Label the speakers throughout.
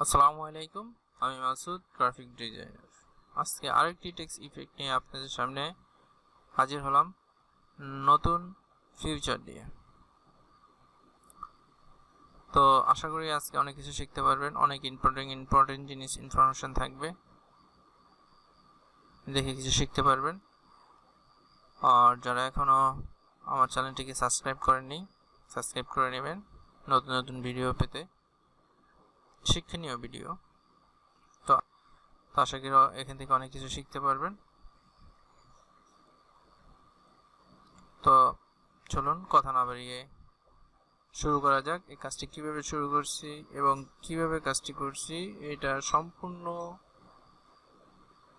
Speaker 1: আসসালামু আলাইকুম, আমি মাসুদ, গ্রাফিক ডিজাইনার। আজকে আরেকটি টেক্সট ইফেক্ট নিয়ে আপনাদের সামনে হাজির হলাম নতুন ফিউচার দিয়ে। তো আশা করি আজকে অনেক কিছু শিখতে পারবেন, অনেক ইম্পর্টেন্ট জিনিস ইনফরমেশন থাকবে, দেখে কিছু শিখতে পারবেন। আর যারা এখনও আমার চ্যানেলটিকে সাবস্ক্রাইব করেননি, সাবস্ক্রাইব করে নেবেন নতুন নতুন ভিডিও পেতে, শিক্ষণীয় ভিডিও। তো আশা করি এখান থেকে অনেক কিছু শিখতে পারবেন। তো চলুন কথা না বাড়িয়ে শুরু করা যাক। এই কাজটি কিভাবে শুরু করছি এবং কিভাবে কাজটি করছি এটা সম্পূর্ণ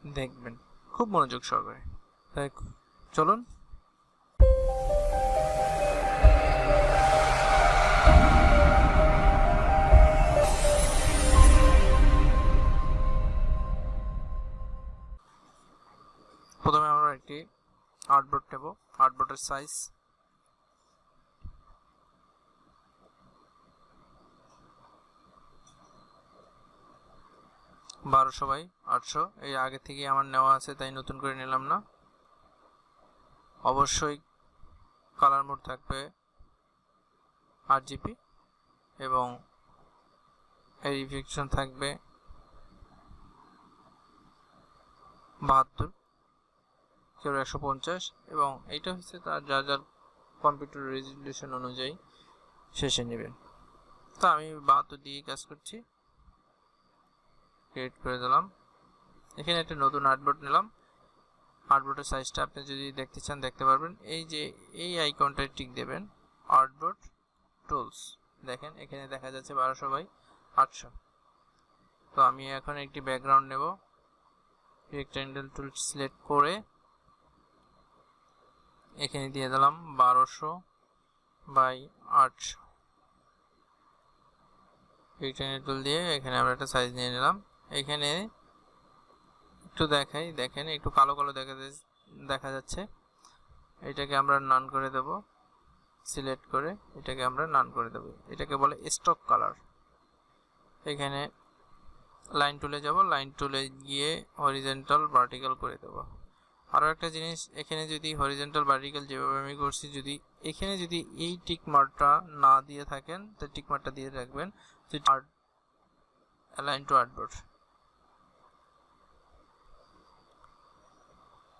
Speaker 1: দেখবেন খুব মনোযোগ সহকারে। তাই চলুন। প্রথমে আমরা একটি আর্টবোর্ড নেব। আর্টবোর্ডের সাইজ 1200x800। এই আগে থেকে আমার নেওয়া আছে, তাই নতুন করে নিলাম না। অবশ্যই কালার মোড থাকবে RGB এবং এর রিফ্লেকশন থাকবে 72 কেউ 150 এবং এইটা হচ্ছে তার যার কম্পিউটার রেজলিউশন অনুযায়ী শেষে নেবেন। তো আমি 72 দিয়ে কাজ করছি, ক্রিয়েট করে দিলাম। এখানে একটা নতুন আর্টবোর্ড নিলাম। আর্টবোর্ডের সাইজটা আপনি যদি দেখতে চান দেখতে পারবেন। এই যে এই আইকনটায় টিক দেবেন, আর্টবোর্ড টুলস। দেখেন এখানে দেখা যাচ্ছে 1200x800। তো আমি এখন একটি ব্যাকগ্রাউন্ড নেব। রেক্ট্যাঙ্গেল টুল সিলেক্ট করে এখানে দিয়ে দিলাম 1200x800। রেক্ট্যাঙ্গেল টুল দিয়ে এখানে আমরা একটা সাইজ নিয়ে নিলাম। এখানে একটু দেখাই, দেখেন একটু কালো কালো দেখা যাচ্ছে। এটাকে আমরা নান করে দেব। সিলেক্ট করে এটাকে আমরা নান করে দেব। এটাকে বলে স্টক কালার। এখানে লাইন টুলে যাব, লাইন টুলে গিয়ে হরিজন্টাল ভার্টিক্যাল করে দেব। আরও একটা জিনিস, এখানে যদি হরিজন্টাল ভার্টিক্যাল যেভাবে আমি করছি, যদি এখানে যদি এই টিক মার্কটা না দিয়ে থাকেন তো টিক মার্কটা দিয়ে রাখবেন, অ্যালাইন টু আর্টবোর্ড।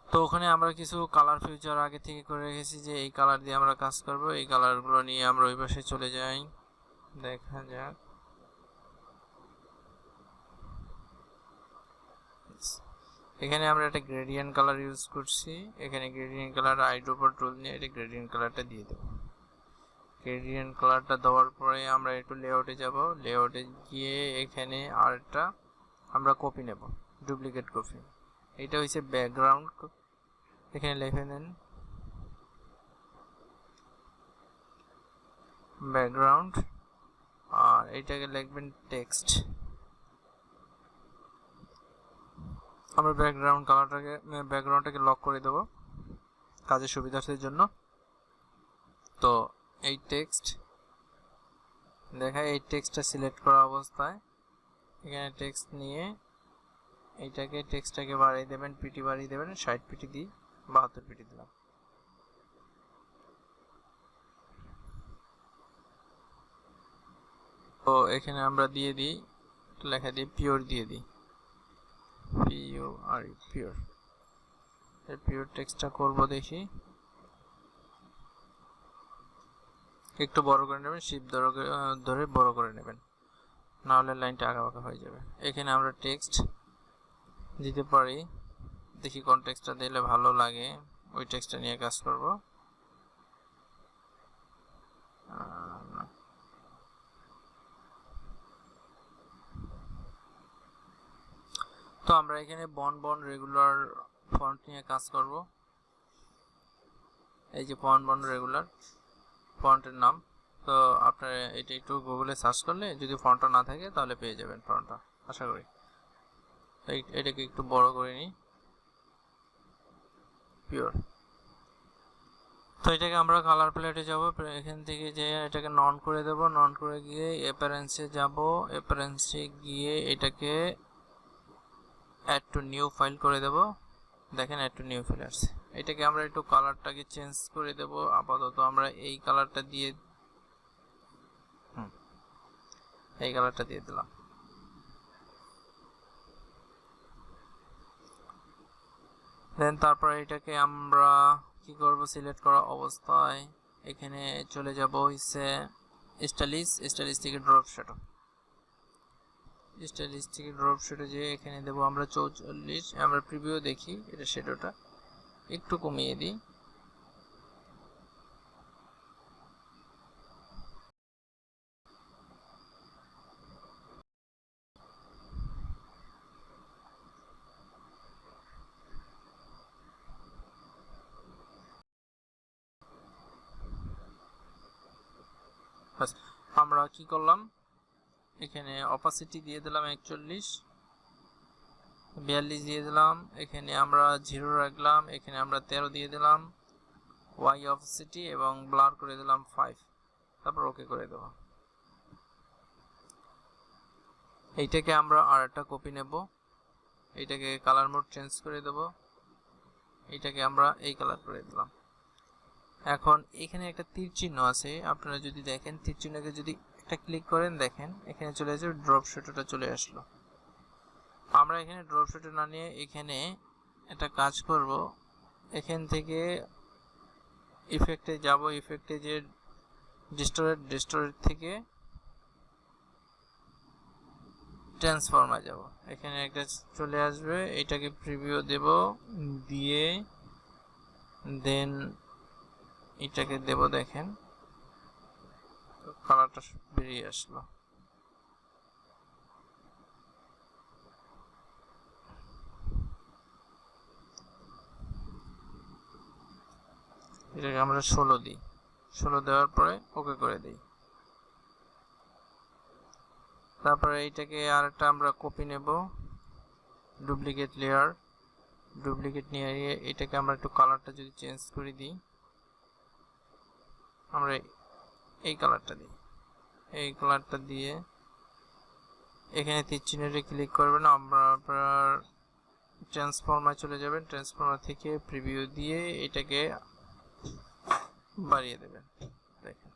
Speaker 1: তো ওখানে আমরা কিছু কালার ফিউচার আগে থেকে করে রেখেছি যে এই কালার দিয়ে আমরা কাজ করব। এই কালারগুলো নিয়ে আমরা ওই পাশে চলে যাই, দেখা যাক। এখানে আমরা একটা গ্রেডিয়েন্ট কালার ইউজ করছি। এখানে গ্রেডিয়েন্ট কালার আইড্রোপার টুল নিয়ে এটা গ্রেডিয়েন্ট কালারটা দিয়ে দেব। গ্রেডিয়েন্ট কালারটা দেওয়ার পরে আমরা একটু লেআউটে যাব। লেআউটে গিয়ে এখানে আরেকটা আমরা কপি নেব, ডুপ্লিকেট কপি। এটা হচ্ছে ব্যাকগ্রাউন্ড। এখানে লিখে নেন ব্যাকগ্রাউন্ড, আর এটাকে লিখবেন টেক্সট। আমরা ব্যাকগ্রাউন্ডটাকে লক করে দেব কাজের সুবিধার্থের জন্য। তো এই টেক্সট দেখায়, এই টেক্সটটা সিলেক্ট করা অবস্থায় এখানে টেক্সট নিয়ে টেক্সটটাকে বাড়িয়ে দেবেন, পিটি বাড়িয়ে দেবেন। 60 পিটি দিই, 72 পিটি দিলাম। তো এখানে আমরা দিয়ে দিই, লেখা দিই পিওর দিয়ে দিই, পিওর। এই পিওর টেক্সটটা করব, দেখি একটু বড় করে নেবেন, শিফট ধরে বড় করে নেবেন, না হলে লাইনটা আঁকাবাঁকা হয়ে যাবে। এখানে আমরা টেক্সট দিতে পারি, দেখি কোন টেক্সটটা দিলে ভালো লাগে, ওই টেক্সটটা নিয়ে কাজ করব। তো আমরা এখানে বন রেগুলার ফন্ট নিয়ে কাজ করব। এই যে বন রেগুলার ফন্টের নাম। তো আপনারা এটা একটু গুগলে সার্চ করলে যদি ফন্টটা না থাকে তাহলে পেয়ে যাবেন ফন্টটা, আশা করি। এটাকে একটু বড় করে নিই, পিওর। তো এটাকে আমরা কালার প্যালেটে যাব, এখান থেকে যে এটাকে নন করে দেব, নন করে গিয়ে অ্যাপিয়ারেন্সে যাব, অ্যাপিয়ারেন্সে গিয়ে এটাকে অ্যাড টু নিউ ফাইল করে দেব। দেখেন অ্যাড টু নিউ ফাইল আসছে। এটাকে আমরা একটু কালারটাকে চেঞ্জ করে দেব। আপাতত আমরা এই কালারটা দিয়ে দিলাম। দেন তারপরে এটাকে আমরা কি করব, সিলেক্ট করা অবস্থায় এখানে চলে যাব হচ্ছে স্টাইলিশ থেকে ড্রপ শ্যাডো, স্টাইলিশ থেকে ড্রপ শ্যাডো যে এখানে দেব আমরা 44। আমরা প্রিভিউ দেখি, এটা শ্যাডোটা একটু কমিয়ে দিই। আমরা কি করলাম, এখানে অপাসিটি দিয়ে দিলাম 41, 42 দিয়ে দিলাম, এখানে আমরা 0 রাখলাম, এখানে আমরা 13 দিয়ে দিলাম, ওয়াই অপাসিটি এবং ব্লার করে দিলাম 5, তারপর ওকে করে দেব। এইটাকে আমরা আর একটা কপি নেব, এইটাকে কালার মোড চেঞ্জ করে দেব, এইটাকে আমরা এই কালার করে দিলাম। এখন এখানে একটা তীর চিহ্ন আছে, আপনারা যদি দেখেন তীর চিহ্নকে যদি একটা ক্লিক করেন, দেখেন এখানে চলে আসবে ড্রপ শ্যাডোটা চলে আসলো। আমরা এখানে ড্রপ শ্যাডো না নিয়ে এখানে একটা কাজ করব, এখান থেকে ইফেক্টে যাব, ইফেক্টে যে ডিস্টোরেট থেকে ট্রান্সফর্মে যাব, এখানে একটা চলে আসবে, এটাকে প্রিভিউ দেব, দিয়ে দেন এটাকে দেব, দেখেন কালারটা বেরিয়ে আসলো। এটাকে আমরা 16 দিই, 16 দেওয়ার পরে ওকে করে দিই। তারপরে এইটাকে আরেকটা আমরা কপি নেব, ডুপ্লিকেট লেয়ার, ডুপ্লিকেট নিয়ে এটাকে আমরা একটু কালারটা যদি চেঞ্জ করে দিই, আমরা এই কালারটা দিই, এই কালারটা দিয়ে এখানে তীর চিহ্নটা ক্লিক করবেন, আপনার ট্রান্সফর্মার চলে যাবেন, ট্রান্সফর্মার থেকে প্রিভিউ দিয়ে এটাকে বাড়িয়ে দেবেন, দেখেন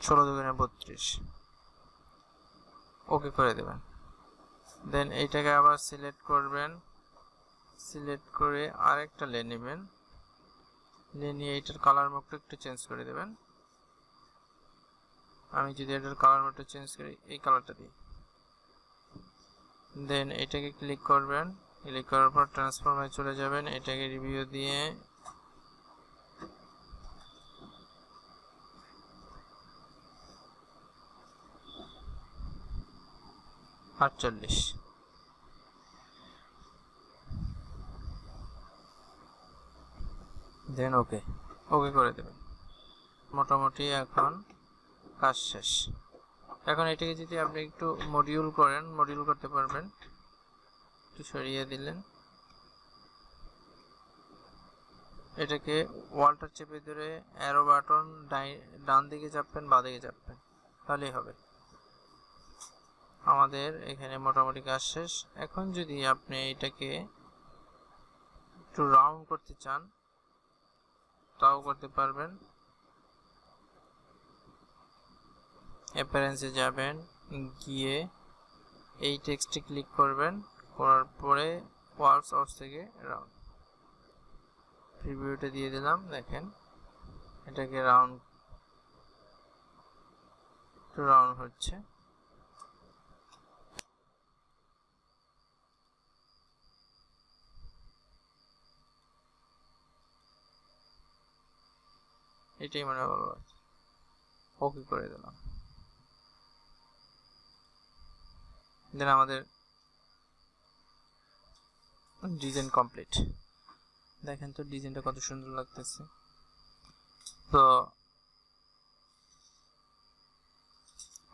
Speaker 1: 16 দুগুণে 32, ওকে করে দেবেন। দেন এইটাকে আবার সিলেক্ট করবেন, সিলেক্ট করে আরেকটা লে নেবেন, লে নিয়ে এটার কালার মোডটা একটু চেঞ্জ করে দেবেন। আমি যদি এটার কালার মোডটা চেঞ্জ করি, এই কালারটা দিই, দেন এটাকে ক্লিক করবেন, ক্লিক করার পর ট্রান্সফর্মে চলে যাবেন, এটাকে রিভিউ দিয়ে আটচল্লিশ, দেন ওকে করে দেবেন। মোটামুটি এখন কাজ শেষ। এখন এটাকে যদি আপনি একটু মডিউল করেন, মডিউল করতে পারবেন, একটু সরিয়ে দিলেন, এটাকে ওয়ালটা চেপে ধরে অ্যারো বাটন ডান দিকে চাপবেন, বাঁ দিকে চাপবেন, তাহলেই হবে। আমাদের এখানে মোটামুটি কাজ শেষ। এখন যদি আপনি এটাকে একটু রাউন্ড করতে চান, তাও করতে পারবেন। অ্যাপিয়ারেন্সে যাবেন, গিয়ে এই টেক্সটে ক্লিক করবেন, করার পরে ওয়ার্কস অফ থেকে রাউন্ড, প্রিভিউটা দিয়ে দিলাম, দেখেন এটাকে রাউন্ড হচ্ছে। এটাই মনে ভালো আছে, ওকে করে দিলাম। দেন আমাদের ডিজাইন কমপ্লিট। দেখেন তো ডিজাইনটা কত সুন্দর লাগতেছে। তো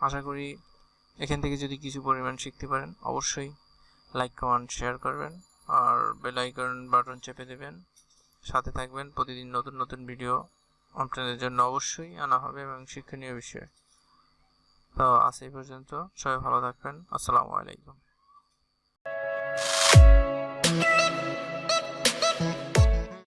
Speaker 1: আশা করি এখান থেকে যদি কিছু পরিমাণ শিখতে পারেন, অবশ্যই লাইক কমেন্ট শেয়ার করবেন। আর বেল আইকন বাটন চেপে দেবেন, সাথে থাকবেন। প্রতিদিন নতুন নতুন ভিডিও আপনাদের জন্য অবশ্যই আনা হবে এবং শিক্ষণীয় বিষয়। তো আজ এই পর্যন্ত, সবাই ভালো থাকবেন। আসসালামু আলাইকুম।